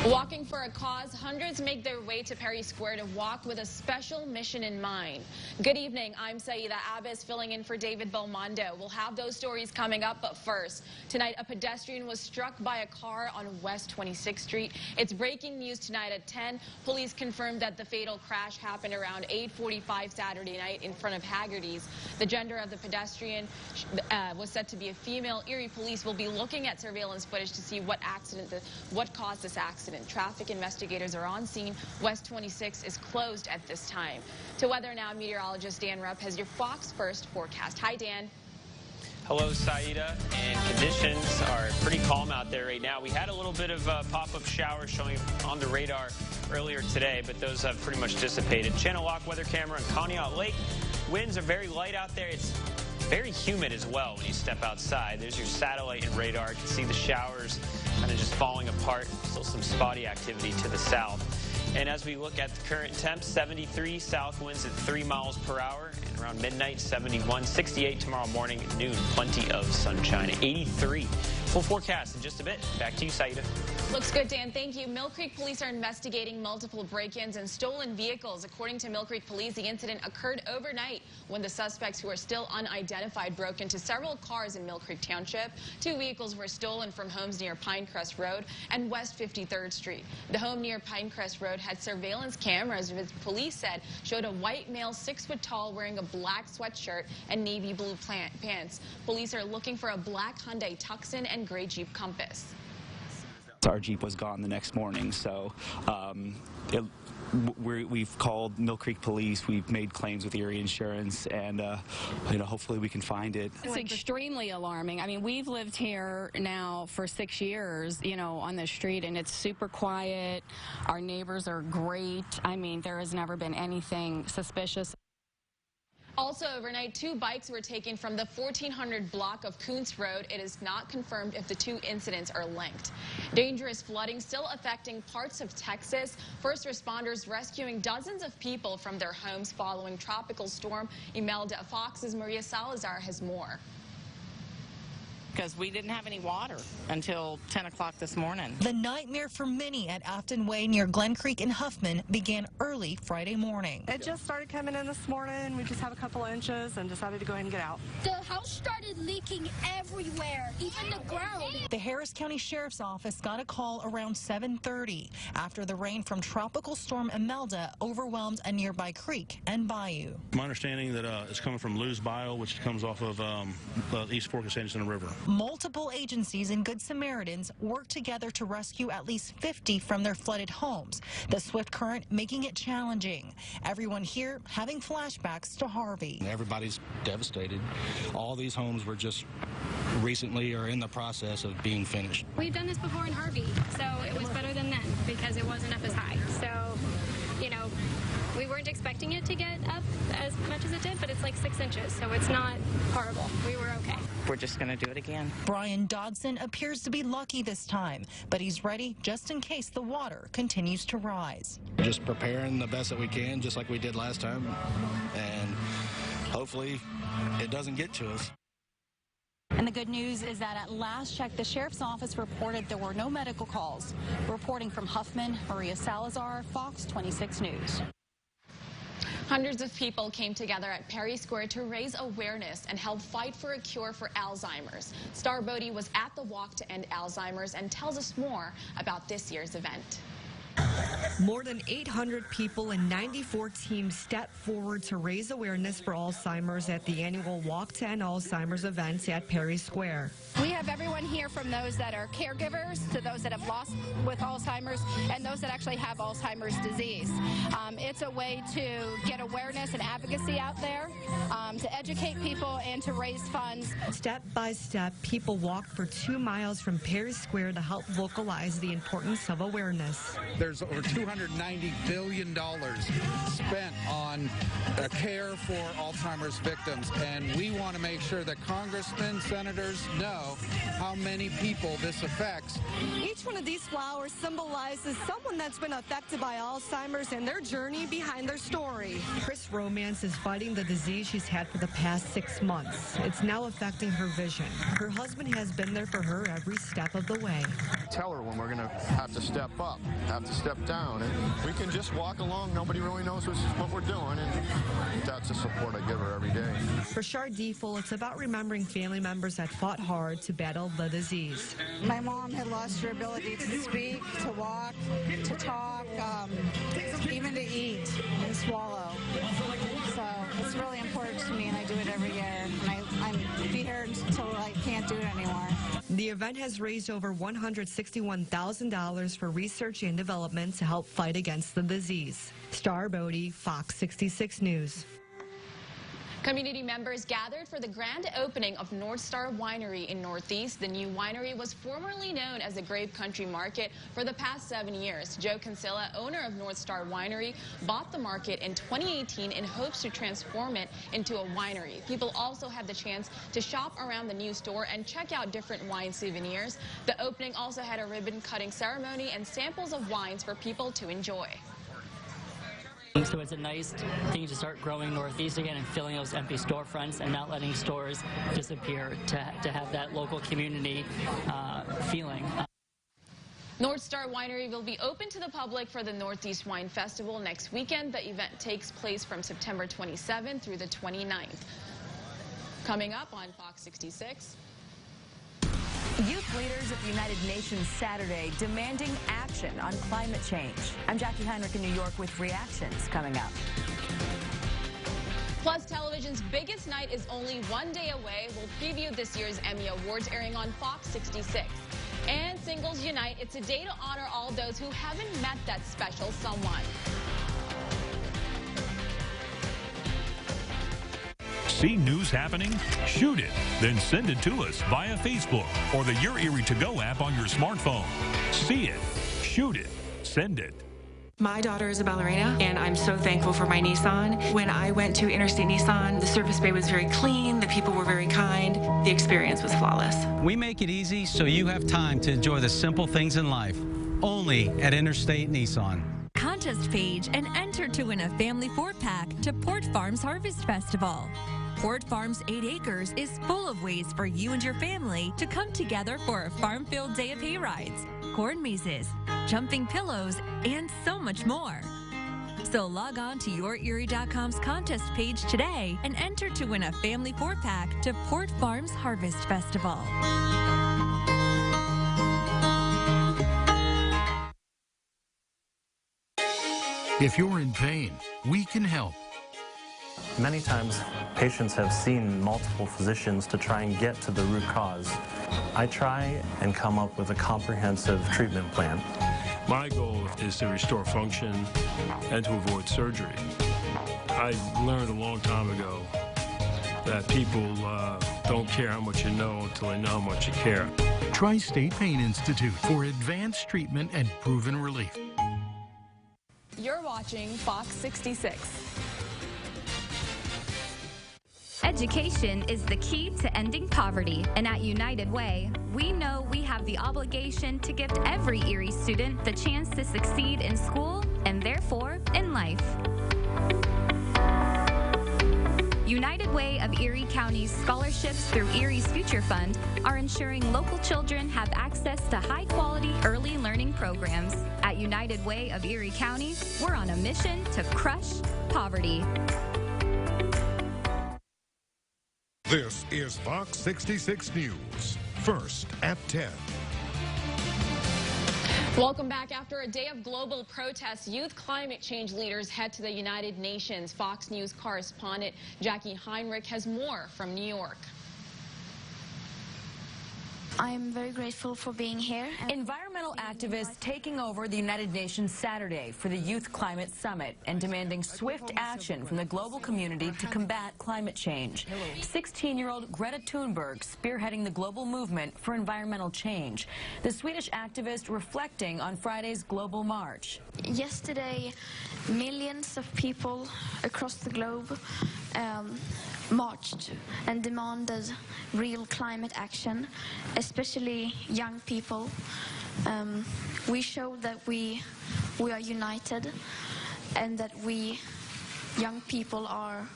Walking for a cause, hundreds make their way to Perry Square to walk with a special mission in mind. Good evening, I'm Saida Abbas filling in for David Belmondo. We'll have those stories coming up, but first, tonight a pedestrian was struck by a car on West 26th Street. It's breaking news tonight at 10. Police confirmed that the fatal crash happened around 8:45 Saturday night in front of Haggerty's. The gender of the pedestrian was said to be a female. Erie police will be looking at surveillance footage to see what caused this accident. Traffic investigators are on scene. West 26 is closed at this time. To weather now, meteorologist Dan Rupp has your Fox First forecast. Hi, Dan. Hello, Saida. And conditions are pretty calm out there right now. We had a little bit of pop-up showers showing on the radar earlier today, but those have pretty much dissipated. Channel Lock weather camera in Conneaut Lake. Winds are very light out there. It's very humid as well when you step outside. There's your satellite and radar. You can see the showers kind of just falling apart. Still some spotty activity to the south. And as we look at the current temps, 73 south winds at 3 miles per hour. And around midnight, 71, 68 tomorrow morning at noon. Plenty of sunshine. 83. Full forecast in just a bit. Back to you, Saida. Looks good, Dan. Thank you. Mill Creek police are investigating multiple break-ins and stolen vehicles. According to Mill Creek police, the incident occurred overnight when the suspects, who are still unidentified, broke into several cars in Mill Creek Township. 2 vehicles were stolen from homes near Pinecrest Road and West 53rd Street. The home near Pinecrest Road had surveillance cameras, which police said showed a white male 6 foot tall wearing a black sweatshirt and navy blue pants. Police are looking for a black Hyundai Tucson and gray Jeep Compass. Our Jeep was gone the next morning, so we've called Mill Creek Police. We've made claims with Erie Insurance, and hopefully we can find it. It's extremely alarming. I mean, we've lived here now for 6 years, on the street, and it's super quiet. Our neighbors are great. I mean, there has never been anything suspicious. Also overnight, 2 bikes were taken from the 1400 block of Kuntz Road. It is not confirmed if the 2 incidents are linked. Dangerous flooding still affecting parts of Texas. First responders rescuing dozens of people from their homes following Tropical Storm Imelda. Fox's Maria Salazar has more. Because we didn't have any water until 10 o'clock this morning. The nightmare for many at Afton Way near Glen Creek and Huffman began early Friday morning. It just started coming in this morning. We just have a couple of inches and decided to go ahead and get out. The house started leaking everywhere, even the ground. The Harris County Sheriff's Office got a call around 7:30 after the rain from Tropical Storm Imelda overwhelmed a nearby creek and bayou. My understanding that it's coming from Lewes Bayou, which comes off of the East Fork of San Jacinto River. Multiple agencies and Good Samaritans worked together to rescue at least 50 from their flooded homes. The swift current making it challenging. Everyone here having flashbacks to Harvey. Everybody's devastated. All these homes were just recently or in the process of being finished. We've done this before in Harvey, so it was better than then because it wasn't up as high. So, we weren't expecting it to get up as much as it did, but it's like 6 inches, so it's not horrible. We were okay. We're just going to do it again. Brian Dodson appears to be lucky this time, but he's ready just in case the water continues to rise. Just preparing the best that we can, just like we did last time, and hopefully it doesn't get to us. And the good news is that at last check, the Sheriff's Office reported there were no medical calls. Reporting from Huffman, Maria Salazar, Fox 26 News. Hundreds of people came together at Perry Square to raise awareness and help fight for a cure for Alzheimer's. Star Bodie was at the Walk to End Alzheimer's and tells us more about this year's event. More than 800 people and 94 teams stepped forward to raise awareness for Alzheimer's at the annual Walk to End Alzheimer's event at Perry Square. We have everyone here from those that are caregivers to those that have lost with Alzheimer's and those that actually have Alzheimer's disease. It's a way to get awareness and advocacy out there, to educate people and to raise funds. Step by step, people walked for 2 miles from Perry Square to help vocalize the importance of awareness. There's over $290 billion spent on care for Alzheimer's victims, and we want to make sure that congressmen, senators know how many people this affects. Each one of these flowers symbolizes someone that's been affected by Alzheimer's and their journey behind their story. Chris Romance is fighting the disease she's had for the past 6 months. It's now affecting her vision. Her husband has been there for her every step of the way. Tell her when we're going to have to step up. up, have to step down. And we can just walk along. Nobody really knows what we're doing, and that's the support I give her every day. For Shar Deefel, it's about remembering family members that fought hard to battle the disease. My mom had lost her ability to speak, to walk, to talk, even to eat and swallow. So it's really important to me, and I do it every year. And I'm be here until I can't do it anymore. The event has raised over $161,000 for research and development to help fight against the disease. Star Bodie, Fox 66 News. Community members gathered for the grand opening of North Star Winery in Northeast. The new winery was formerly known as the Grave Country Market for the past 7 years. Joe Kinsella, owner of North Star Winery, bought the market in 2018 in hopes to transform it into a winery. People also had the chance to shop around the new store and check out different wine souvenirs. The opening also had a ribbon-cutting ceremony and samples of wines for people to enjoy. So it's a nice thing to start growing Northeast again and filling those empty storefronts and not letting stores disappear, to have that local community feeling. North Star Winery will be open to the public for the Northeast Wine Festival next weekend. The event takes place from September 27th through the 29th. Coming up on Fox 66. Youth leaders at the United Nations Saturday demanding action on climate change. I'm Jackie Heinrich in New York with reactions coming up. Plus, television's biggest night is only one day away. We'll preview this year's Emmy Awards airing on Fox 66. And Singles Unite, it's a day to honor all those who haven't met that special someone. See news happening? Shoot it, then send it to us via Facebook or the Your Erie To Go app on your smartphone. See it, shoot it, send it. My daughter is a ballerina, and I'm so thankful for my Nissan. When I went to Interstate Nissan, the service bay was very clean, the people were very kind, the experience was flawless. We make it easy so you have time to enjoy the simple things in life, only at Interstate Nissan. Contest page and enter to win a family 4-pack to Port Farms Harvest Festival. Port Farms 8 Acres is full of ways for you and your family to come together for a farm-filled day of hay rides, corn mazes, jumping pillows, and so much more. So log on to YourErie.com's contest page today and enter to win a family 4-pack to Port Farms Harvest Festival. If you're in pain, we can help. Many times, patients have seen multiple physicians to try and get to the root cause. I try and come up with a comprehensive treatment plan. My goal is to restore function and to avoid surgery. I learned a long time ago that people don't care how much you know until they know how much you care. Tri-State Pain Institute for advanced treatment and proven relief. You're watching Fox 66. Education is the key to ending poverty, and at United Way, we know we have the obligation to give every Erie student the chance to succeed in school and therefore in life. United Way of Erie County's scholarships through Erie's Future Fund are ensuring local children have access to high-quality early learning programs. At United Way of Erie County, we're on a mission to crush poverty. This is Fox 66 News, first at 10. Welcome back. After a day of global protests, youth climate change leaders head to the United Nations. Fox News correspondent Jackie Heinrich has more from New York. I am very grateful for being here. Environmental activists taking over the United Nations Saturday for the Youth Climate Summit and demanding swift action from the global community to combat climate change. 16-year-old Greta Thunberg spearheading the global movement for environmental change. The Swedish activist reflecting on Friday's global march. Yesterday, millions of people across the globe marched and demanded real climate action, especially young people. We showed that we are united and that we, young people, are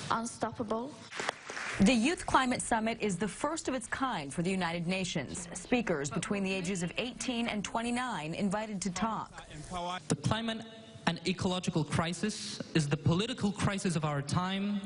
unstoppable. The Youth Climate Summit is the first of its kind for the United Nations. Speakers between the ages of 18 and 29 invited to talk. The climate and ecological crisis is the political crisis of our time.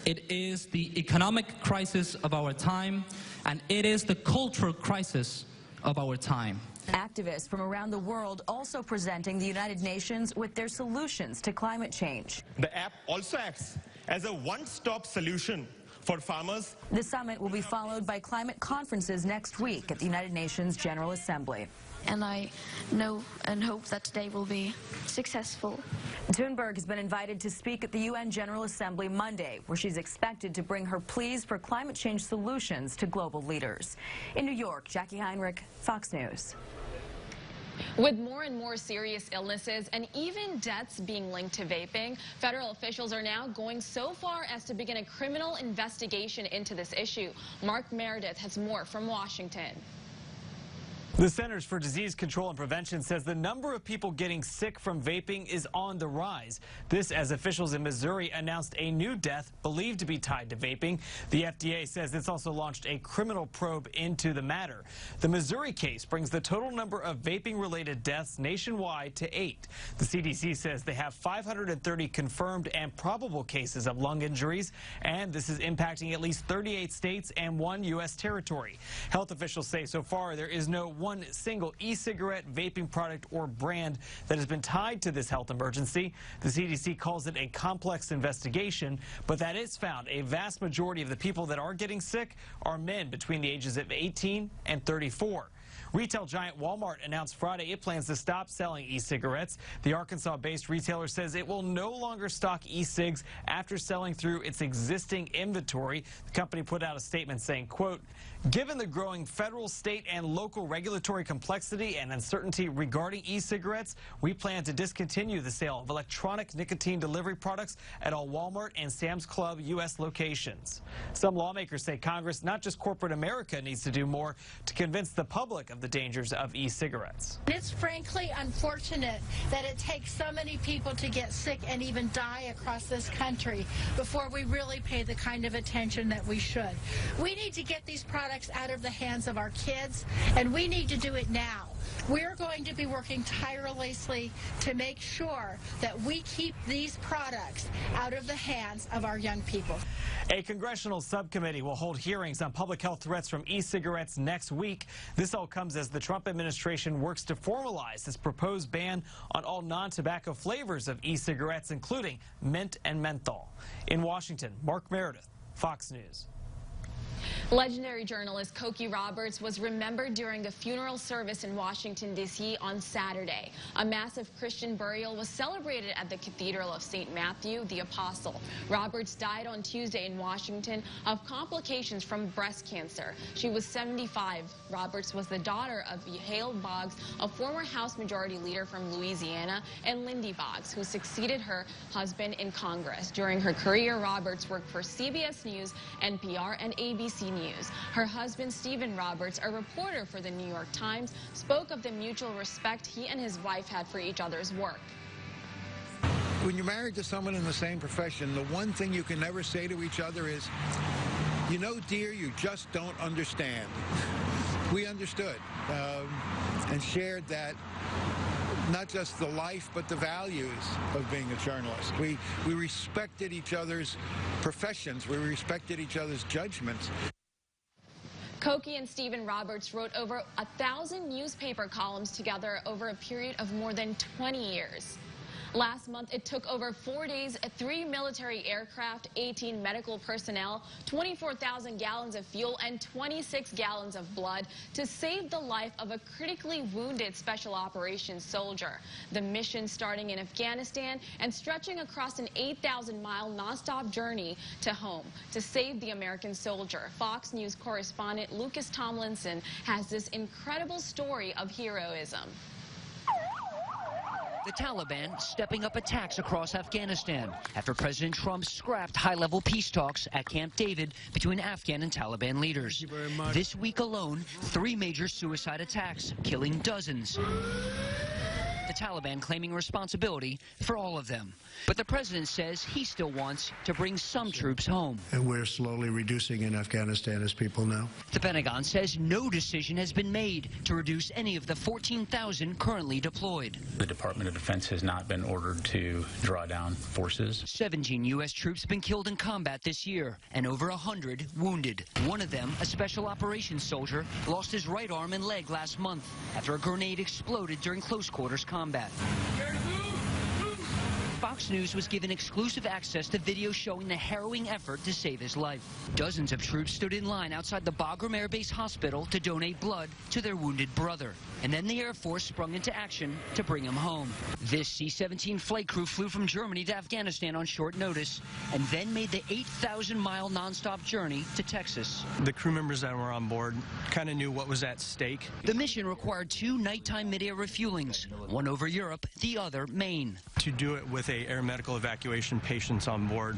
It is the economic crisis of our time, and it is the cultural crisis of our time. Activists from around the world also presenting the United Nations with their solutions to climate change. The app also acts as a one-stop solution for farmers. The summit will be followed by climate conferences next week at the United Nations General Assembly. And I know and hope that today will be successful. Thunberg has been invited to speak at the UN General Assembly Monday, where she's expected to bring her pleas for climate change solutions to global leaders. In New York, Jackie Heinrich, Fox News. With more and more serious illnesses and even deaths being linked to vaping, federal officials are now going so far as to begin a criminal investigation into this issue. Mark Meredith has more from Washington. The Centers for Disease Control and Prevention says the number of people getting sick from vaping is on the rise. This as officials in Missouri announced a new death believed to be tied to vaping. The FDA says it's also launched a criminal probe into the matter. The Missouri case brings the total number of vaping-related deaths nationwide to 8. The CDC says they have 530 confirmed and probable cases of lung injuries, and this is impacting at least 38 states and 1 U.S. territory. Health officials say so far there is no one single e-cigarette, vaping product, or brand that has been tied to this health emergency. The CDC calls it a complex investigation, but that it's found a vast majority of the people that are getting sick are men between the ages of 18 and 34. Retail giant Walmart announced Friday it plans to stop selling e-cigarettes. The Arkansas-based retailer says it will no longer stock e-cigs after selling through its existing inventory. The company put out a statement saying, quote, "Given the growing federal, state, and local regulatory complexity and uncertainty regarding e-cigarettes, we plan to discontinue the sale of electronic nicotine delivery products at all Walmart and Sam's Club U.S. locations." Some lawmakers say Congress, not just corporate America, needs to do more to convince the public of the dangers of e-cigarettes. It's frankly unfortunate that it takes so many people to get sick and even die across this country before we really pay the kind of attention that we should. We need to get these products out of the hands of our kids, and we need to do it now. We're going to be working tirelessly to make sure that we keep these products out of the hands of our young people. A congressional subcommittee will hold hearings on public health threats from e-cigarettes next week. This all comes as the Trump administration works to formalize its proposed ban on all non-tobacco flavors of e-cigarettes, including mint and menthol. In Washington, Mark Meredith, Fox News. Legendary journalist Cokie Roberts was remembered during a funeral service in Washington, D.C. on Saturday. A massive Christian burial was celebrated at the Cathedral of St. Matthew the Apostle. Roberts died on Tuesday in Washington of complications from breast cancer. She was 75. Roberts was the daughter of Hale Boggs, a former House Majority Leader from Louisiana, and Lindy Boggs, who succeeded her husband in Congress. During her career, Roberts worked for CBS News, NPR, and ABC News. Her husband, Stephen Roberts, a reporter for the New York Times, spoke of the mutual respect he and his wife had for each other's work. When you're married to someone in the same profession, the one thing you can never say to each other is, "You know, dear, you just don't understand." We understood and shared that. Not just the life, but the values of being a journalist. We respected each other's professions. We respected each other's judgments. Cokie and Stephen Roberts wrote over 1,000 newspaper columns together over a period of more than 20 years. Last month, it took over 4 days, 3 military aircraft, 18 medical personnel, 24,000 gallons of fuel, and 26 gallons of blood to save the life of a critically wounded Special Operations soldier. The mission starting in Afghanistan and stretching across an 8,000-mile nonstop journey to home to save the American soldier. Fox News correspondent Lucas Tomlinson has this incredible story of heroism. The Taliban stepping up attacks across Afghanistan after President Trump scrapped high-level peace talks at Camp David between Afghan and Taliban leaders. This week alone, 3 major suicide attacks, killing dozens. the Taliban claiming responsibility for all of them. But the president says he still wants to bring some troops home. And we're slowly reducing in Afghanistan as people know. The Pentagon says no decision has been made to reduce any of the 14,000 currently deployed. The Department of Defense has not been ordered to draw down forces. 17 U.S. troops have been killed in combat this year and over 100 wounded. One of them, a special operations soldier, lost his right arm and leg last month after a grenade exploded during close quarters combat. Fox News was given exclusive access to video showing the harrowing effort to save his life. Dozens of troops stood in line outside the Bagram Air Base Hospital to donate blood to their wounded brother. And then the Air Force sprung into action to bring him home. This C-17 flight crew flew from Germany to Afghanistan on short notice and then made the 8,000-mile nonstop journey to Texas. The crew members that were on board kind of knew what was at stake. The mission required 2 nighttime mid-air refuelings, one over Europe, the other Maine. To do it with a air medical evacuation patients on board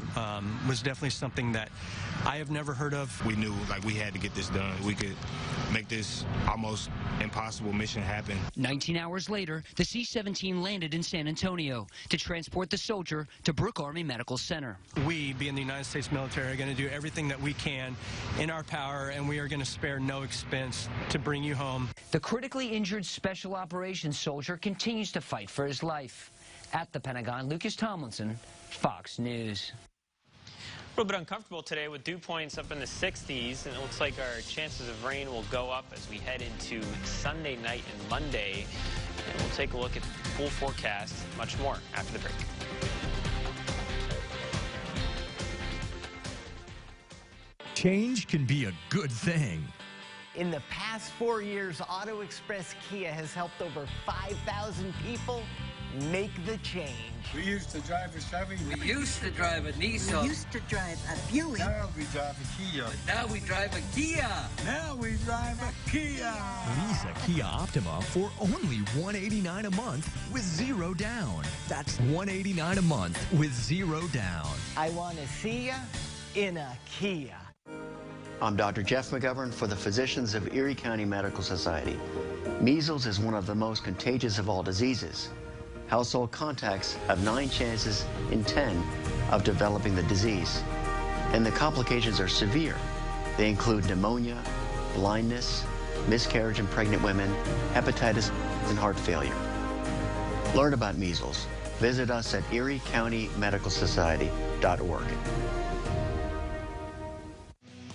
was definitely something that I have never heard of. We knew like we had to get this done. We could make this almost impossible mission happen. 19 hours later, the C-17 landed in San Antonio to transport the soldier to Brooke Army Medical Center. We, being the United States military, are going to do everything that we can in our power, and we are going to spare no expense to bring you home. The critically injured special operations soldier continues to fight for his life. At the Pentagon, Lucas Tomlinson, Fox News. A little bit uncomfortable today with dew points up in the 60s, and it looks like our chances of rain will go up as we head into Sunday night and Monday. And we'll take a look at the full forecast, much more after the break. Change can be a good thing. In the past 4 years, Auto Express Kia has helped over 5,000 people make the change. We used to drive a Chevy. We used to drive a Nissan. We used to drive a Buick. Now we drive a Kia. But now we drive a Kia. Now we drive a Kia. Lease a Kia Optima for only $189 a month with zero down. That's $189 a month with zero down. I want to see ya in a Kia. I'm Dr. Jeff McGovern for the Physicians of Erie County Medical Society. Measles is one of the most contagious of all diseases. Household contacts have 9 chances in 10 of developing the disease. And the complications are severe. They include pneumonia, blindness, miscarriage in pregnant women, hepatitis, and heart failure. Learn about measles. Visit us at eriecounty.medicalsociety.org.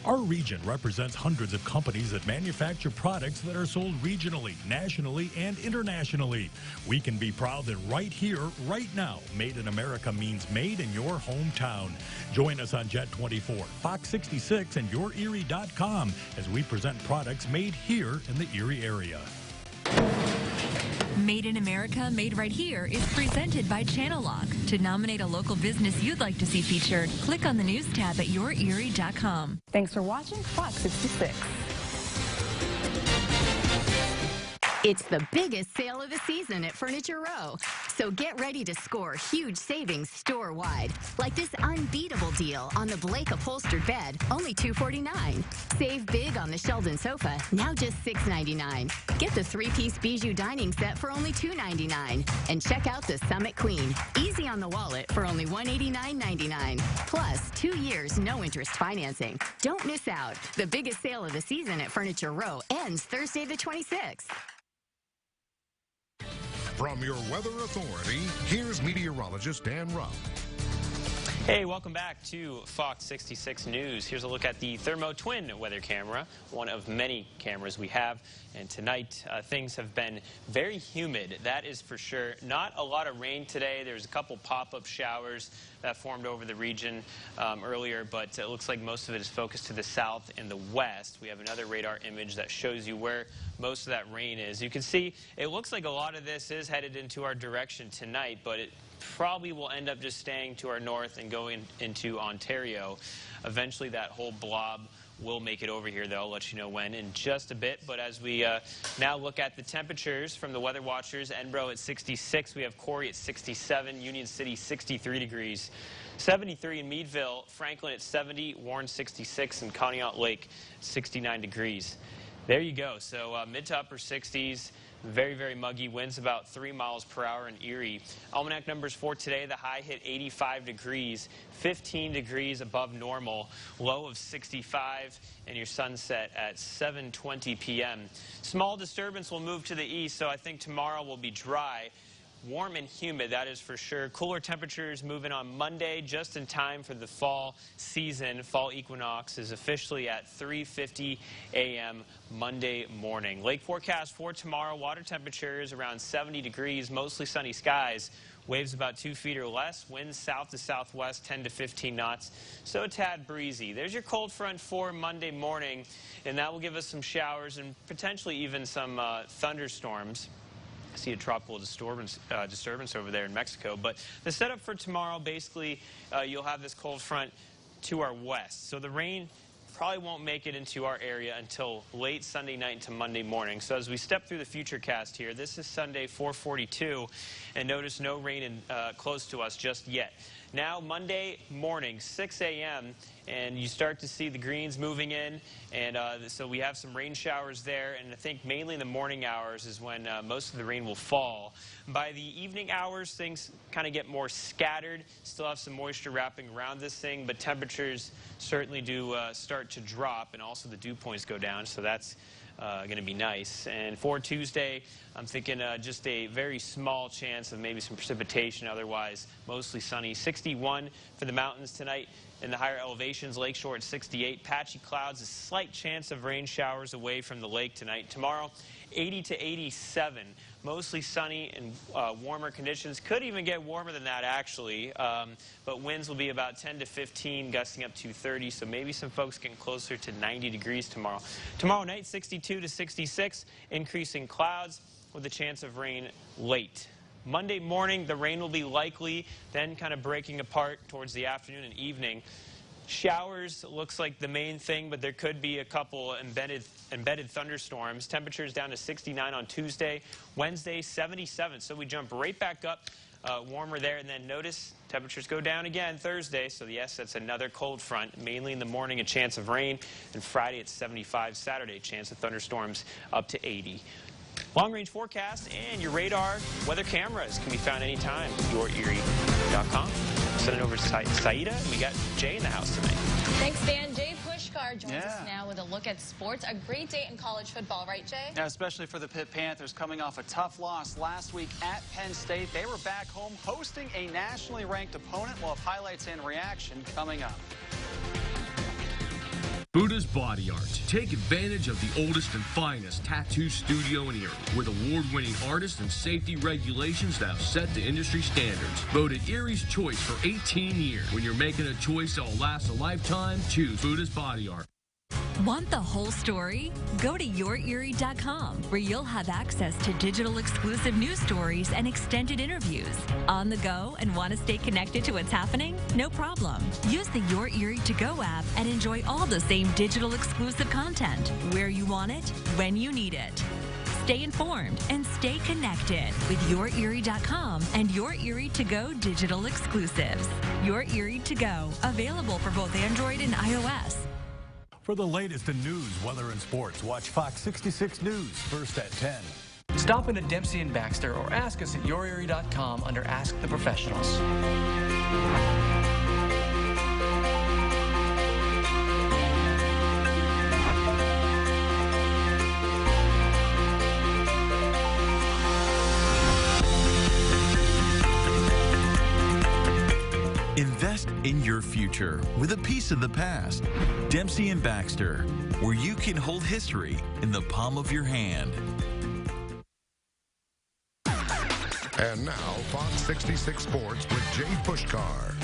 Our region represents hundreds of companies that manufacture products that are sold regionally, nationally, and internationally. We can be proud that right here, right now, Made in America means made in your hometown. Join us on Jet 24, Fox 66, and YourErie.com as we present products made here in the Erie area. Made in America, Made Right Here is presented by Channel Lock. To nominate a local business you'd like to see featured, click on the news tab at YourErie.com. Thanks for watching Fox 66. It's the biggest sale of the season at Furniture Row. So get ready to score huge savings store-wide. Like this unbeatable deal on the Blake upholstered bed, only $249. Save big on the Sheldon sofa, now just $699. Get the 3-piece Bijou dining set for only $299. And check out the Summit Queen, easy on the wallet for only $189.99. Plus, 2 years, no interest financing. Don't miss out. The biggest sale of the season at Furniture Row ends Thursday the 26th. From your weather authority, here's meteorologist Dan Rupp. Hey, welcome back to Fox 66 News. Here's a look at the Thermo Twin weather camera, one of many cameras we have. And tonight, things have been very humid, that is for sure. Not a lot of rain today. There's a couple pop-up showers that formed over the region earlier, but it looks like most of it is focused to the south and the west. We have another radar image that shows you where most of that rain is. You can see it looks like a lot of this is headed into our direction tonight, but it probably will end up just staying to our north and going into Ontario. Eventually that whole blob will make it over here, though. I'll let you know when in just a bit. But as we now look at the temperatures from the weather watchers, Enbro at 66, we have Corey at 67, Union City 63 degrees, 73 in Meadville, Franklin at 70, Warren 66, and Conneaut Lake 69 degrees. There you go. So mid to upper 60s. Very, very muggy. Winds about 3 miles per hour in Erie. Almanac numbers for today, the high hit 85 degrees, 15 degrees above normal, low of 65, and your sunset at 7:20 p.m. Small disturbance will move to the east, so I think tomorrow will be dry. Warm and humid, that is for sure. Cooler temperatures moving on Monday, just in time for the fall season. Fall equinox is officially at 3:50 a.m. Monday morning. Lake forecast for tomorrow, water temperatures around 70 degrees, mostly sunny skies. Waves about 2 feet or less. Winds south to southwest, 10 to 15 knots. So a tad breezy. There's your cold front for Monday morning, and that will give us some showers and potentially even some thunderstorms. See a tropical disturbance over there in Mexico. But the setup for tomorrow, basically, you'll have this cold front to our west. So the rain probably won't make it into our area until late Sunday night into Monday morning. So as we step through the futurecast here, this is Sunday 4:42, and notice no rain close to us just yet. Now Monday morning, 6 a.m., and you start to see the greens moving in, and so we have some rain showers there, and I think mainly in the morning hours is when most of the rain will fall. By the evening hours, things kind of get more scattered. Still have some moisture wrapping around this thing, but temperatures certainly do start to drop, and also the dew points go down, so that's going to be nice. And for Tuesday, I'm thinking just a very small chance of maybe some precipitation. Otherwise, mostly sunny. 61 for the mountains tonight. In the higher elevations, Lakeshore at 68. Patchy clouds, a slight chance of rain showers away from the lake tonight. Tomorrow, 80 to 87. Mostly sunny and warmer conditions. Could even get warmer than that, actually. But winds will be about 10 to 15, gusting up to 30. So maybe some folks getting closer to 90 degrees tomorrow. Tomorrow night, 62 to 66. Increasing clouds with a chance of rain late. Monday morning, the rain will be likely, then kind of breaking apart towards the afternoon and evening. Showers looks like the main thing, but there could be a couple embedded thunderstorms. Temperatures down to 69 on Tuesday. Wednesday, 77. So we jump right back up, warmer there. And then notice temperatures go down again Thursday. So yes, that's another cold front. Mainly in the morning, a chance of rain. And Friday, it's 75. Saturday, chance of thunderstorms up to 80. Long-range forecast and your radar weather cameras can be found anytime at YourErie.com. Send it over to Saida, and we got Jay in the house tonight. Thanks, Dan. Jay Pushkar joins us now with a look at sports. A great day in college football, right, Jay? Yeah, especially for the Pitt Panthers coming off a tough loss last week at Penn State. They were back home hosting a nationally ranked opponent. We'll have highlights and reaction coming up. Buddha's Body Art. Take advantage of the oldest and finest tattoo studio in Erie with award-winning artists and safety regulations that have set the industry standards. Voted Erie's choice for 18 years. When you're making a choice that will last a lifetime, choose Buddha's Body Art. Want the whole story? Go to YourErie.com, where you'll have access to digital exclusive news stories and extended interviews. On the go and want to stay connected to what's happening? No problem. Use the Your Erie To Go app and enjoy all the same digital exclusive content, where you want it, when you need it. Stay informed and stay connected with YourErie.com and Your Erie To Go digital exclusives. Your Erie To Go, available for both Android and iOS. For the latest in news, weather, and sports, watch Fox 66 News, first at 10. Stop in at Dempsey & Baxter or ask us at YourErie.com under Ask the Professionals. Invest in your future with a piece of the past. Dempsey & Baxter, where you can hold history in the palm of your hand. And now, Fox 66 Sports with Jay Pushkar.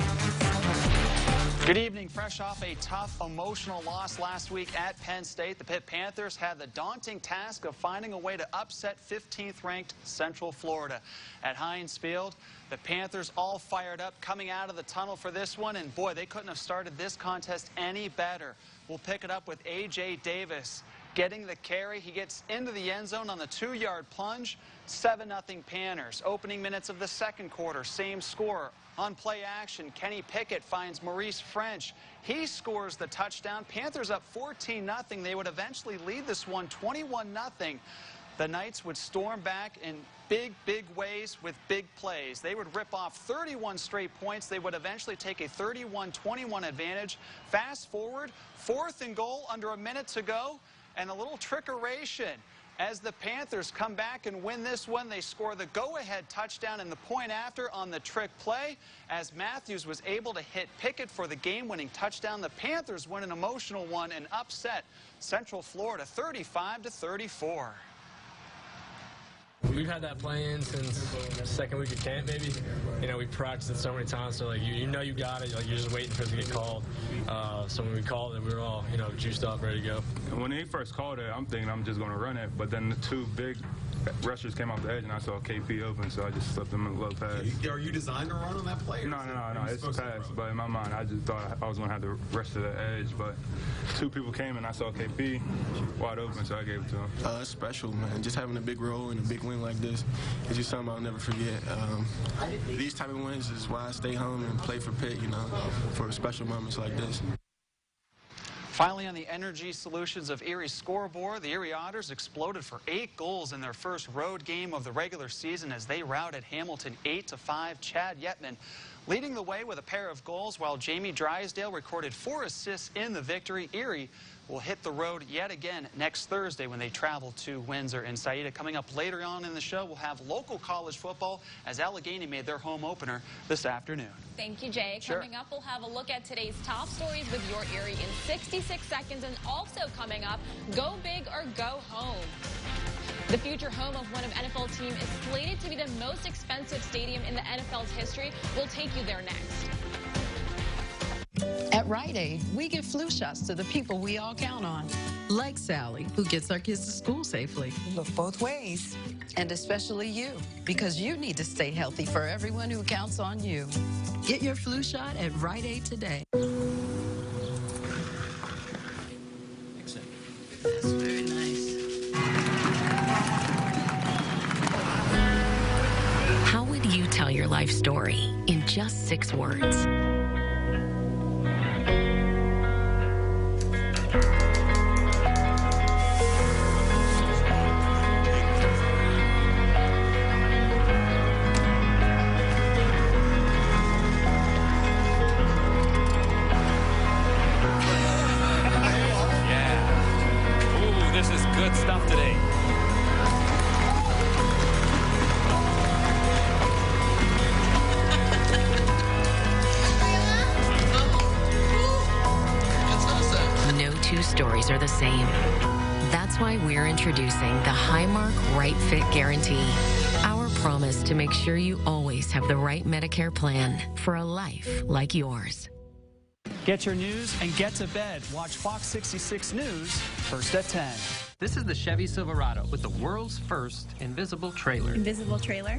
Good evening. Fresh off a tough, emotional loss last week at Penn State, the Pitt Panthers had the daunting task of finding a way to upset 15th-ranked Central Florida. At Heinz Field, the Panthers all fired up coming out of the tunnel for this one, and boy, they couldn't have started this contest any better. We'll pick it up with A.J. Davis getting the carry. He gets into the end zone on the 2-yard plunge. 7-0 Panthers. Opening minutes of the second quarter, same score. On play action, Kenny Pickett finds Maurice French. He scores the touchdown. Panthers up 14-0. They would eventually lead this one 21-0. the Knights would storm back in big ways with big plays. They would rip off 31 straight points. They would eventually take a 31-21 advantage. Fast forward, 4th and goal, under a minute to go, and a little trickeration. As the Panthers come back and win this one, they score the go-ahead touchdown and the point after on the trick play. As Matthews was able to hit Pickett for the game-winning touchdown, the Panthers win an emotional one and upset Central Florida 35-34. We've had that plan since the second week of camp, maybe. You know, we practiced it so many times, so like you know you got it. Like you're just waiting for it to get called. So when we called it, we were all juiced up, ready to go. When he first called it, I'm thinking I'm just going to run it, but then the 2 big rushers came off the edge, and I saw KP open, so I just slipped him a low pass. Are you designed to run on that play? No, it's a pass, but in my mind, I just thought I was going to have the rest of the edge, but 2 people came, and I saw KP wide open, so I gave it to him. It's special, man. Just having a big role and a big win like this is just something I'll never forget. These type of wins is why I stay home and play for Pitt, for special moments like this. Finally, on the Energy Solutions of Erie scoreboard, the Erie Otters exploded for 8 goals in their first road game of the regular season as they routed Hamilton 8-5. Chad Yetman leading the way with a pair of goals, while Jamie Drysdale recorded 4 assists in the victory. Erie will hit the road yet again next Thursday when they travel to Windsor and Saida. Coming up later on in the show, we'll have local college football as Allegheny made their home opener this afternoon. Thank you, Jay. Sure. Coming up, we'll have a look at today's top stories with your Erie in 66 seconds. And also coming up, go big or go home. The future home of one of NFL team is slated to be the most expensive stadium in the NFL's history. We'll take you there next. At Rite Aid, we give flu shots to the people we all count on. Like Sally, who gets our kids to school safely. Look both ways. And especially you, because you need to stay healthy for everyone who counts on you. Get your flu shot at Rite Aid today. That's very nice. How would you tell your life story in just 6 words? Stories are the same. That's why we're introducing the Highmark Right Fit Guarantee. Our promise to make sure you always have the right Medicare plan for a life like yours. Get your news and get to bed. Watch Fox 66 News first at 10. This is the Chevy Silverado with the world's first invisible trailer. Invisible trailer?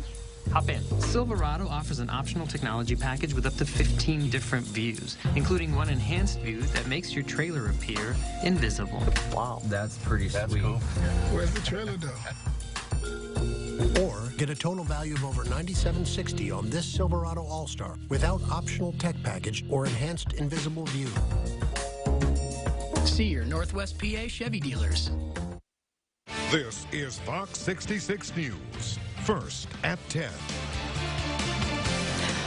Hop in. Silverado offers an optional technology package with up to 15 different views, including one enhanced view that makes your trailer appear invisible. Wow, that's pretty sweet. Cool. Where's the trailer though? Or get a total value of over $97.60 on this Silverado All-Star without optional tech package or enhanced invisible view. See your Northwest PA Chevy dealers. This is Fox 66 News. First at 10.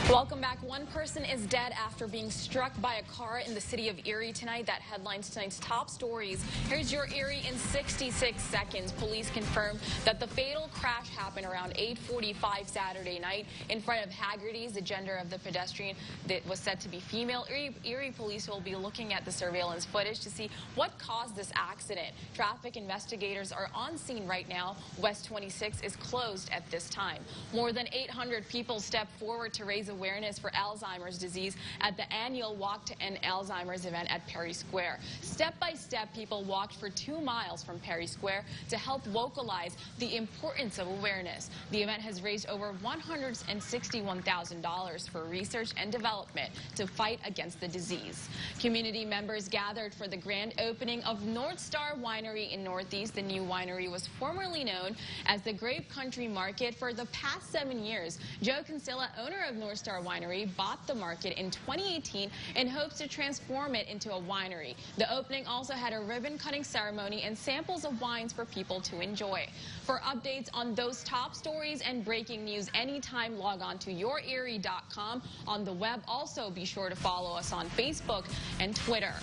Welcome back. One person is dead after being struck by a car in the city of Erie tonight. That headlines tonight's top stories. Here's your Erie in 66 seconds. Police confirm that the fatal crash happened around 8:45 Saturday night in front of Haggerty's. The gender of the pedestrian that was said to be female. Erie police will be looking at the surveillance footage to see what caused this accident. Traffic investigators are on scene right now. West 26 is closed at this time. More than 800 people stepped forward to raise awareness for Alzheimer's disease at the annual Walk to End Alzheimer's event at Perry Square. Step by step, people walked for 2 miles from Perry Square to help vocalize the importance of awareness. The event has raised over $161,000 for research and development to fight against the disease. Community members gathered for the grand opening of North Star Winery in Northeast. The new winery was formerly known as the Grape Country Market. For the past 7 years, Joe Kinsella, owner of North Star Star Winery bought the market in 2018 in hopes to transform it into a winery. The opening also had a ribbon-cutting ceremony and samples of wines for people to enjoy. For updates on those top stories and breaking news anytime, log on to YourErie.com. On the web, also be sure to follow us on Facebook and Twitter.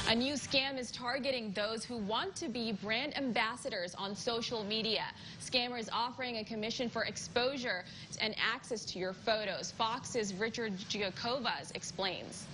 A new scam is targeting those who want to be brand ambassadors on social media. Scammers offering a commission for exposure and access to your photos. Fox's Richard Giacovas explains.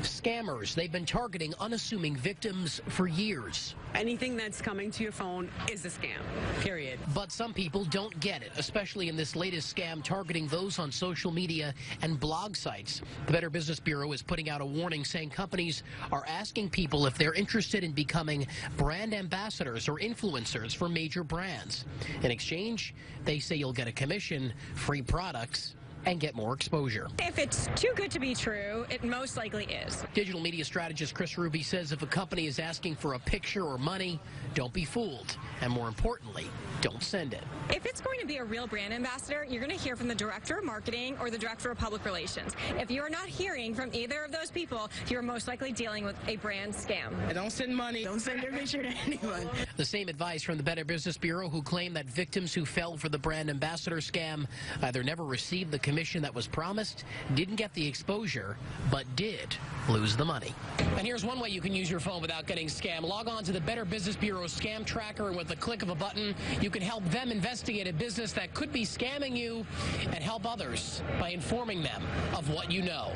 Scammers, they've been targeting unassuming victims for years. Anything that's coming to your phone is a scam, period. But some people don't get it, especially in this latest scam targeting those on social media and blog sites. The Better Business Bureau is putting out a warning saying companies are asking people if they're interested in becoming brand ambassadors or influencers for major brands. In exchange, they say you'll get a commission, free products, and get more exposure. If it's too good to be true, it most likely is. Digital media strategist Chris Ruby says if a company is asking for a picture or money, don't be fooled. And more importantly, don't send it. If it's going to be a real brand ambassador, you're going to hear from the director of marketing or the director of public relations. If you're not hearing from either of those people, you're most likely dealing with a brand scam. Don't send money. Don't send your picture to anyone. The same advice from the Better Business Bureau, who claim that victims who fell for the brand ambassador scam either never received the commission that was promised, didn't get the exposure, but did lose the money. And here's one way you can use your phone without getting scammed. Log on to the Better Business Bureau Scam Tracker, and with the click of a button, you can help them investigate a business that could be scamming you and help others by informing them of what you know.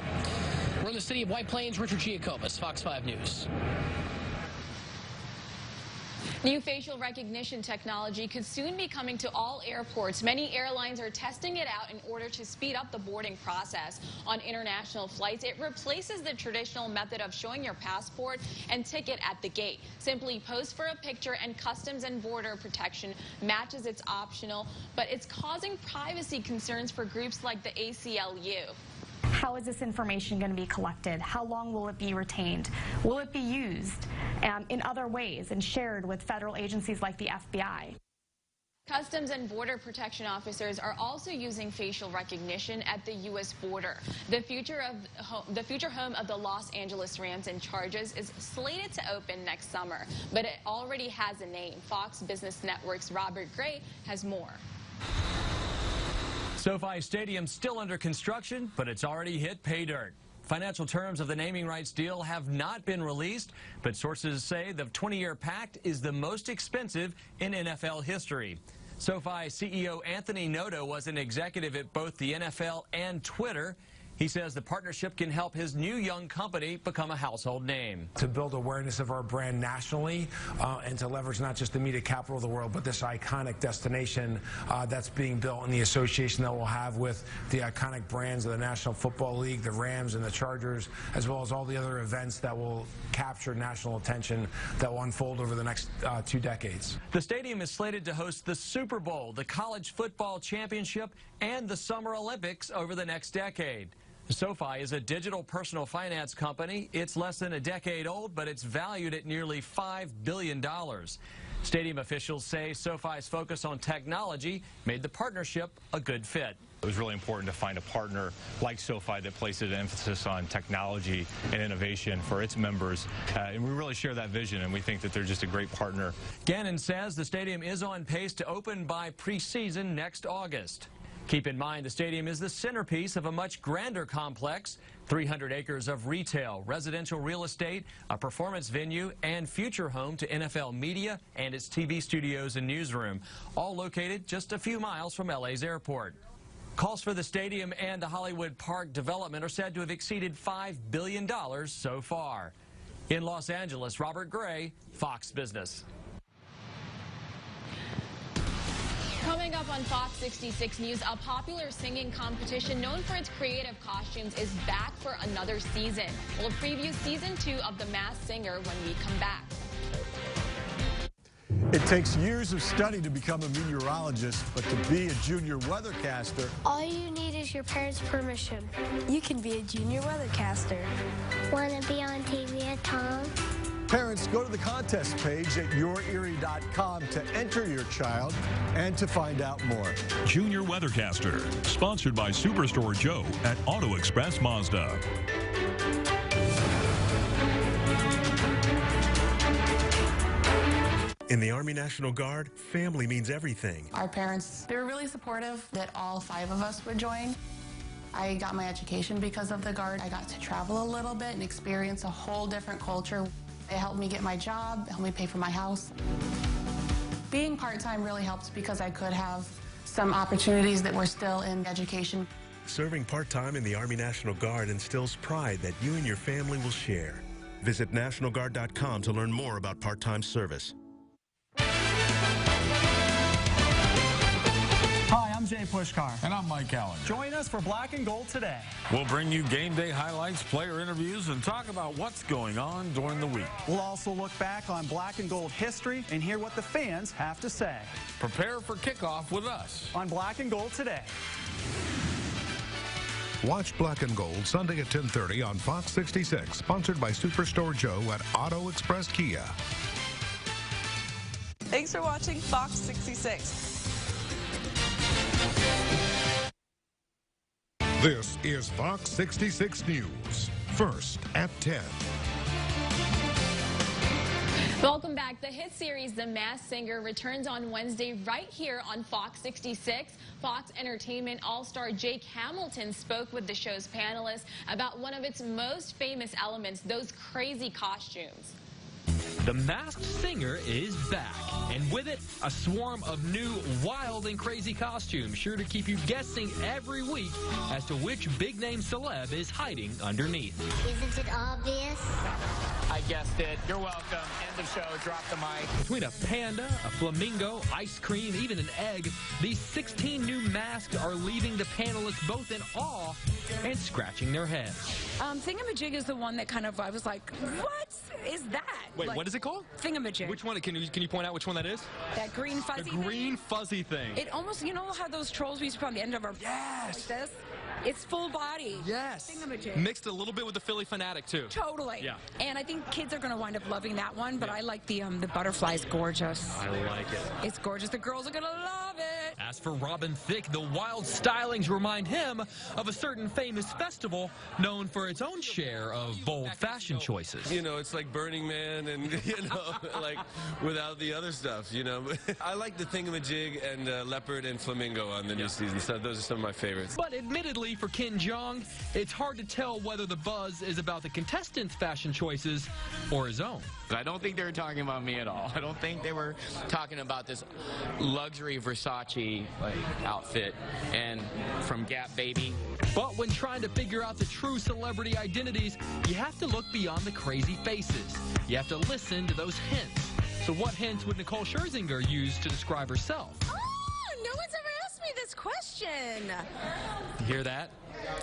We're in the city of White Plains. Richard Giacovas, Fox 5 News. New facial recognition technology could soon be coming to all airports. Many airlines are testing it out in order to speed up the boarding process. On international flights, it replaces the traditional method of showing your passport and ticket at the gate. Simply pose for a picture and Customs and Border Protection matches it's optional, but it's causing privacy concerns for groups like the ACLU. How is this information going to be collected? How long will it be retained? Will it be used in other ways and shared with federal agencies like the FBI? Customs and Border Protection officers are also using facial recognition at the U.S. border. The future home of the Los Angeles Rams and Chargers is slated to open next summer, but it already has a name. Fox Business Network's Robert Gray has more. SoFi Stadium still under construction, but it's already hit pay dirt. Financial terms of the naming rights deal have not been released, but sources say the 20-year pact is the most expensive in NFL history. SoFi CEO Anthony Noto was an executive at both the NFL and Twitter. He says the partnership can help his new young company become a household name. To build awareness of our brand nationally and to leverage not just the media capital of the world, but this iconic destination that's being built in the association that we'll have with the iconic brands of the National Football League, the Rams and the Chargers, as well as all the other events that will capture national attention that will unfold over the next 2 decades. The stadium is slated to host the Super Bowl, the College Football Championship, and the Summer Olympics over the next decade. SoFi is a digital personal finance company. It's less than a decade old, but it's valued at nearly $5 billion. Stadium officials say SoFi's focus on technology made the partnership a good fit. It was really important to find a partner like SoFi that places an emphasis on technology and innovation for its members. And we really share that vision, and we think that they're just a great partner. Gannon says the stadium is on pace to open by preseason next August. Keep in mind, the stadium is the centerpiece of a much grander complex, 300 acres of retail, residential real estate, a performance venue, and future home to NFL media and its TV studios and newsroom, all located just a few miles from LA's airport. Calls for the stadium and the Hollywood Park development are said to have exceeded $5 billion so far. In Los Angeles, Robert Gray, Fox Business. Coming up on Fox 66 News, a popular singing competition known for its creative costumes is back for another season. We'll preview season 2 of The Masked Singer when we come back. It takes years of study to become a meteorologist, but to be a junior weathercaster... All you need is your parents' permission. You can be a junior weathercaster. Want to be on TV at Tom? Parents, go to the contest page at yourerie.com to enter your child and to find out more. Junior Weathercaster, sponsored by Superstore Joe at Auto Express Mazda. In the Army National Guard, family means everything. Our parents, they were really supportive that all 5 of us would join. I got my education because of the Guard. I got to travel a little bit and experience a whole different culture. It helped me get my job, helped me pay for my house. Being part-time really helped because I could have some opportunities that were still in education. Serving part-time in the Army National Guard instills pride that you and your family will share. Visit NationalGuard.com to learn more about part-time service. Hi, I'm Jay Pushkar. And I'm Mike Allen. Join us for Black and Gold today. We'll bring you game day highlights, player interviews, and talk about what's going on during the week. We'll also look back on Black and Gold history and hear what the fans have to say. Prepare for kickoff with us on Black and Gold today. Watch Black and Gold Sunday at 10:30 on Fox 66, sponsored by Superstore Joe at Auto Express Kia. Thanks for watching Fox 66. This is Fox 66 News. First at 10. Welcome back. The hit series The Masked Singer returns on Wednesday right here on Fox 66. Fox Entertainment All-Star Jake Hamilton spoke with the show's panelists about one of its most famous elements, those crazy costumes. The Masked Singer is back, and with it, a swarm of new, wild and crazy costumes, sure to keep you guessing every week as to which big-name celeb is hiding underneath. Isn't it obvious? I guessed it. You're welcome. End of show. Drop the mic. Between a panda, a flamingo, ice cream, even an egg, these 16 new masks are leaving the panelists both in awe and scratching their heads. Thingamajig is the one that kind of, I was like, what is that? Wait, like, what is it called? Thingamajig. Which one? Can you point out which one that is? That green fuzzy The green fuzzy thing. It almost, you know how those trolls we used to put on the end of our... Yes. Like this? It's full body. Yes. Thingamajig. Mixed a little bit with the Philly Fanatic, too. Totally. Yeah. And I think kids are going to wind up loving that one, but I like the butterfly's gorgeous. I like it. It's gorgeous. The girls are going to love it. As for Robin Thicke, the wild stylings remind him of a certain famous festival known for its own share of bold fashion choices. You know, it's like Burning Man and, you know, like without the other stuff, you know. I like the Thingamajig and Leopard and Flamingo on the new season, so those are some of my favorites. But admittedly, for Ken Jeong, it's hard to tell whether the buzz is about the contestants' fashion choices or his own. I don't think they were talking about me at all. I don't think they were talking about this luxury Versace outfit and from Gap Baby. But when trying to figure out the true celebrity identities, you have to look beyond the crazy faces. You have to listen to those hints. So what hints would Nicole Scherzinger use to describe herself? Oh, no one's ever asked me this question. You hear that?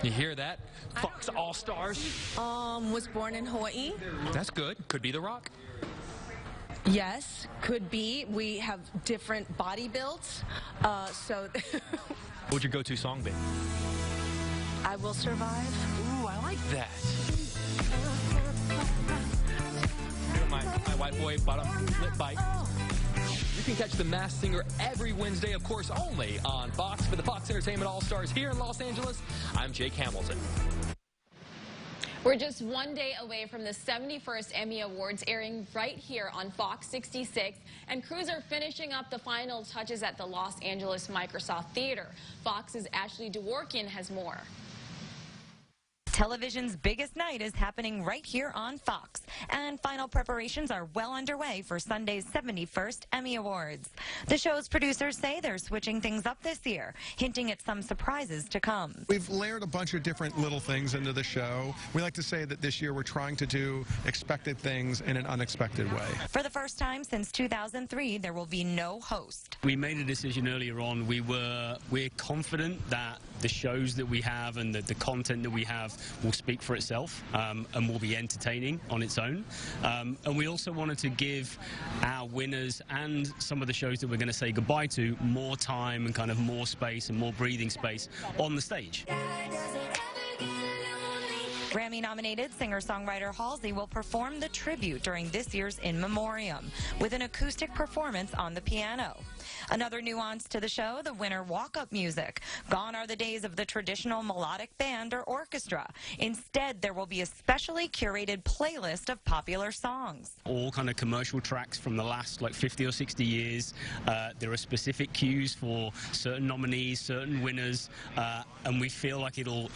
You hear that? Fox All-Stars. Was born in Hawaii. That's good. Could be The Rock. Yes, could be. We have different body builds, so... What would your go-to song be? I Will Survive. Ooh, I like that. My white boy bottom lip bite. You can catch The Masked Singer every Wednesday, of course, only on Fox. For the Fox Entertainment All-Stars here in Los Angeles, I'm Jake Hamilton. We're just one day away from the 71st Emmy Awards airing right here on Fox 66, and crews are finishing up the final touches at the Los Angeles Microsoft Theater. Fox's Ashley Dworkin has more. Television's biggest night is happening right here on Fox, and final preparations are well underway for Sunday's 71st Emmy Awards. The show's producers say they're switching things up this year, hinting at some surprises to come. We've layered a bunch of different little things into the show. We like to say that this year we're trying to do expected things in an unexpected way. For the first time since 2003, there will be no host. We made a decision earlier on. We're confident that the shows that we have and the content that we have will speak for itself and will be entertaining on its own. And we also wanted to give our winners and some of the shows that we're going to say goodbye to more time and kind of more space and more breathing space on the stage. Grammy-nominated singer-songwriter Halsey will perform the tribute during this year's In Memoriam with an acoustic performance on the piano. Another nuance to the show, the winter walk-up music. Gone are the days of the traditional melodic band or orchestra. Instead, there will be a specially curated playlist of popular songs. All kind of commercial tracks from the last 50 or 60 years. There are specific cues for certain nominees, certain winners, and we feel like it'll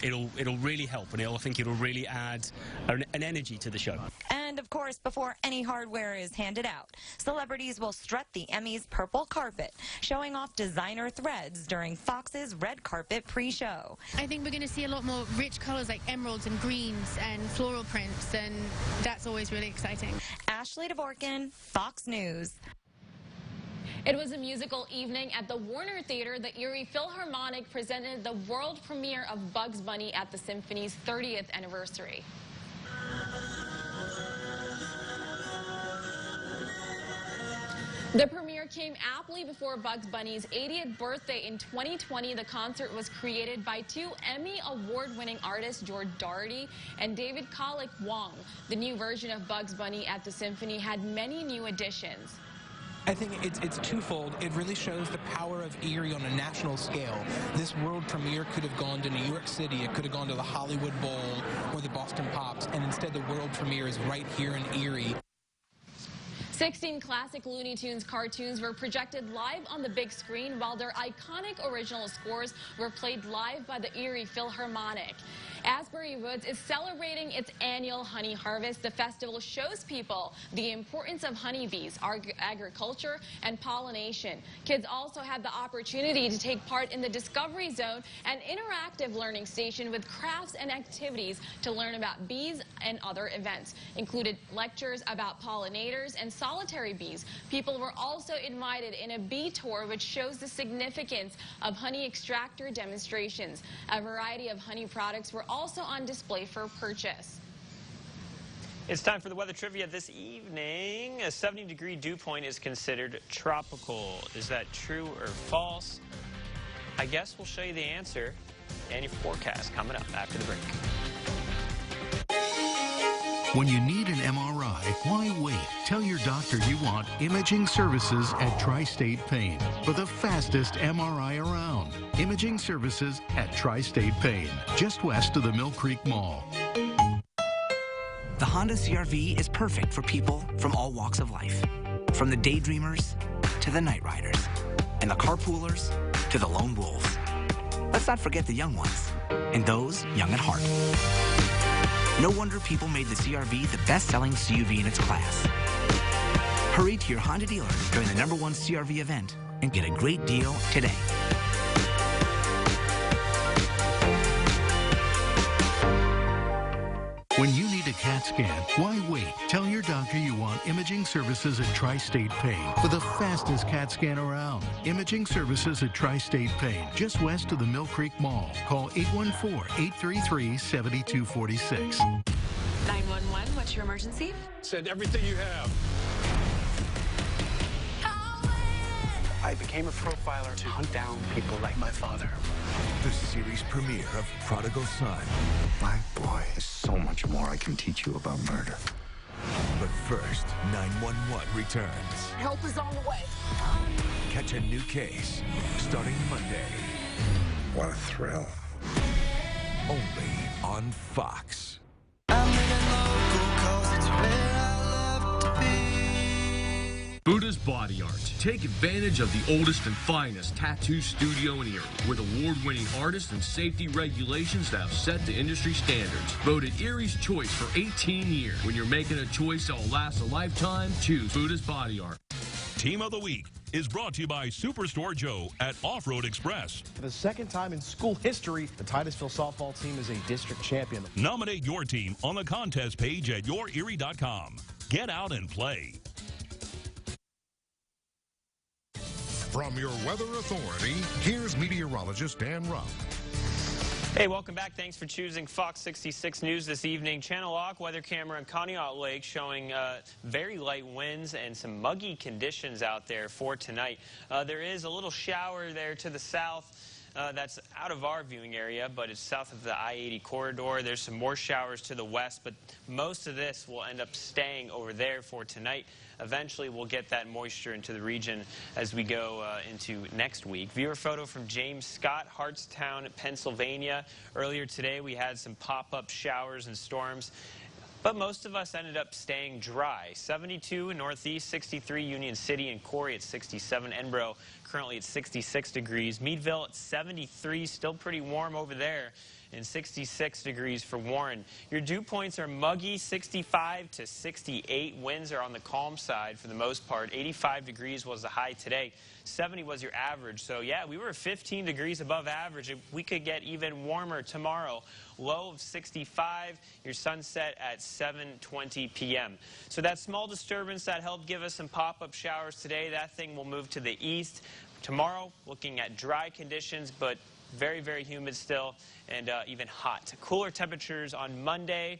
really help, and I think it'll really add an energy to the show. And of course, before any hardware is handed out, celebrities will strut the Emmys' purple carpet, showing off designer threads during Fox's red carpet pre-show. I think we're going to see a lot more rich colors like emeralds and greens and floral prints, and that's always really exciting. Ashley Dvorkin, Fox News. It was a musical evening at the Warner Theater. The Erie Philharmonic presented the world premiere of Bugs Bunny at the Symphony's 30th anniversary. The premiere came aptly before Bugs Bunny's 80th birthday in 2020. The concert was created by two Emmy award-winning artists, George Doherty and David Colic Wong. The new version of Bugs Bunny at the Symphony had many new additions. I think it's twofold. It really shows the power of Erie on a national scale. This world premiere could have gone to New York City, it could have gone to the Hollywood Bowl or the Boston Pops, and instead the world premiere is right here in Erie. 16 classic Looney Tunes cartoons were projected live on the big screen, while their iconic original scores were played live by the Erie Philharmonic. Asbury Woods is celebrating its annual honey harvest. The festival shows people the importance of honeybees, agriculture, and pollination. Kids also had the opportunity to take part in the Discovery Zone, an interactive learning station with crafts and activities to learn about bees and other events. Included lectures about pollinators and solitary bees. People were also invited in a bee tour, which shows the significance of honey extractor demonstrations. A variety of honey products were also on display for purchase. It's time for the weather trivia this evening. A 70-degree dew point is considered tropical. Is that true or false? I guess we'll show you the answer and your forecast coming up after the break. When you need an MRI, why wait? Tell your doctor you want imaging services at Tri-State Pain for the fastest MRI around. Imaging services at Tri-State Pain, just west of the Mill Creek Mall. The Honda CR-V is perfect for people from all walks of life. From the daydreamers to the night riders, and the carpoolers to the lone wolves. Let's not forget the young ones, and those young at heart. No wonder people made the CR-V the best-selling CUV in its class. Hurry to your Honda dealer during the #1 CR-V event and get a great deal today. When you need a CAT scan, why wait? Tell your doctor you want imaging services at Tri-State Pain for the fastest CAT scan around. Imaging services at Tri-State Pain, just west of the Mill Creek Mall. Call 814-833-7246. 911, what's your emergency? Send everything you have. I became a profiler to hunt down people like my father. The series premiere of Prodigal Son. My boy, there's so much more I can teach you about murder. But first, 911 returns. Help is on the way. Catch a new case starting Monday. What a thrill. Only on Fox. Buddha's Body Art. Take advantage of the oldest and finest tattoo studio in Erie, with award-winning artists and safety regulations that have set the industry standards. Voted Erie's choice for 18 years. When you're making a choice that will last a lifetime, choose Buddha's Body Art. Team of the Week is brought to you by Superstore Joe at Off-Road Express. For the second time in school history, the Titusville softball team is a district champion. Nominate your team on the contest page at yourerie.com. Get out and play. From your weather authority, here's meteorologist Dan Rupp. Hey, welcome back. Thanks for choosing Fox 66 News this evening. Channel Lock weather camera in Conneaut Lake showing very light winds and some muggy conditions out there for tonight. There is a little shower there to the south. That's out of our viewing area, but it's south of the I-80 corridor. There's some more showers to the west, but most of this will end up staying over there for tonight. Eventually, we'll get that moisture into the region as we go into next week. Viewer photo from James Scott, Hartstown, Pennsylvania. Earlier today, we had some pop-up showers and storms, but most of us ended up staying dry. 72 in Northeast, 63 Union City and Corey at 67. Enbro currently at 66 degrees. Meadville at 73, still pretty warm over there, and 66 degrees for Warren. Your dew points are muggy, 65 to 68. Winds are on the calm side for the most part. 85 degrees was the high today. 70 was your average. So, yeah, we were 15 degrees above average. We could get even warmer tomorrow. Low of 65. Your sunset at 7:20 p.m. So that small disturbance that helped give us some pop-up showers today, that thing will move to the east. Tomorrow, looking at dry conditions, but very, very humid still, and even hot. Cooler temperatures on Monday,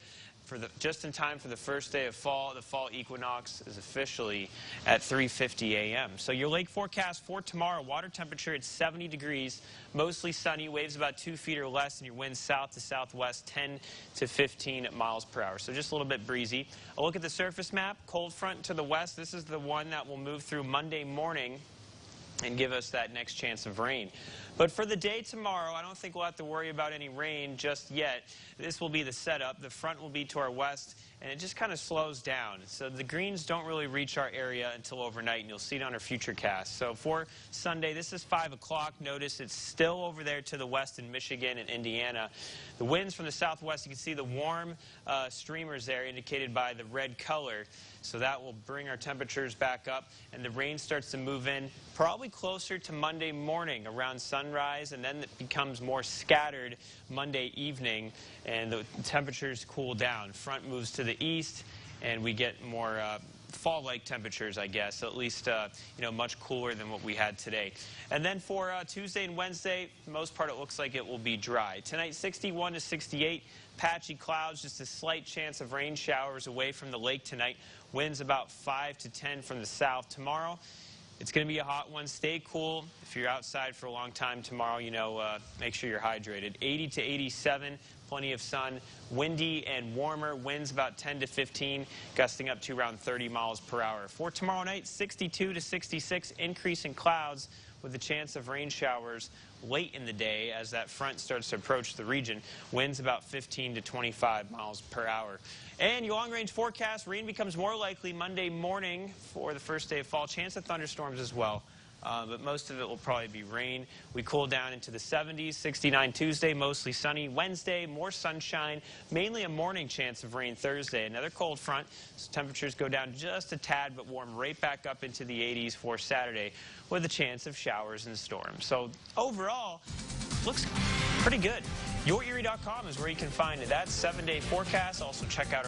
just in time for the first day of fall. The fall equinox is officially at 3:50 a.m. So your lake forecast for tomorrow, water temperature at 70 degrees, mostly sunny, waves about 2 feet or less, and your winds south to southwest 10 to 15 miles per hour. So just a little bit breezy. A look at the surface map, cold front to the west. This is the one that will move through Monday morning and give us that next chance of rain. But for the day tomorrow, I don't think we'll have to worry about any rain just yet. This will be the setup. The front will be to our west, and it just kind of slows down. So the greens don't really reach our area until overnight, and you'll see it on our future cast. So for Sunday, this is 5 o'clock. Notice it's still over there to the west in Michigan and Indiana. The winds from the southwest, you can see the warm streamers there indicated by the red color. So that will bring our temperatures back up, and the rain starts to move in probably closer to Monday morning around sunrise, and then it becomes more scattered Monday evening, and the temperatures cool down. Front moves to the east, and we get more fall-like temperatures, I guess, so at least you know, much cooler than what we had today. And then for Tuesday and Wednesday, for the most part, it looks like it will be dry. Tonight, 61 to 68. Patchy clouds, just a slight chance of rain showers away from the lake tonight. Winds about 5 to 10 from the south. Tomorrow, it's going to be a hot one. Stay cool. If you're outside for a long time tomorrow, you know, make sure you're hydrated. 80 to 87, plenty of sun. Windy and warmer. Winds about 10 to 15, gusting up to around 30 miles per hour. For tomorrow night, 62 to 66, increase in clouds with a chance of rain showers late in the day as that front starts to approach the region. Winds about 15 to 25 miles per hour. And your long-range forecast, rain becomes more likely Monday morning for the first day of fall. Chance of thunderstorms as well. But most of it will probably be rain. We cool down into the 70s, 69 Tuesday, mostly sunny. Wednesday, more sunshine, mainly a morning chance of rain Thursday. Another cold front, so temperatures go down just a tad, but warm right back up into the 80s for Saturday with a chance of showers and storms. So overall, looks pretty good. YourErie.com is where you can find that 7-day forecast. Also check out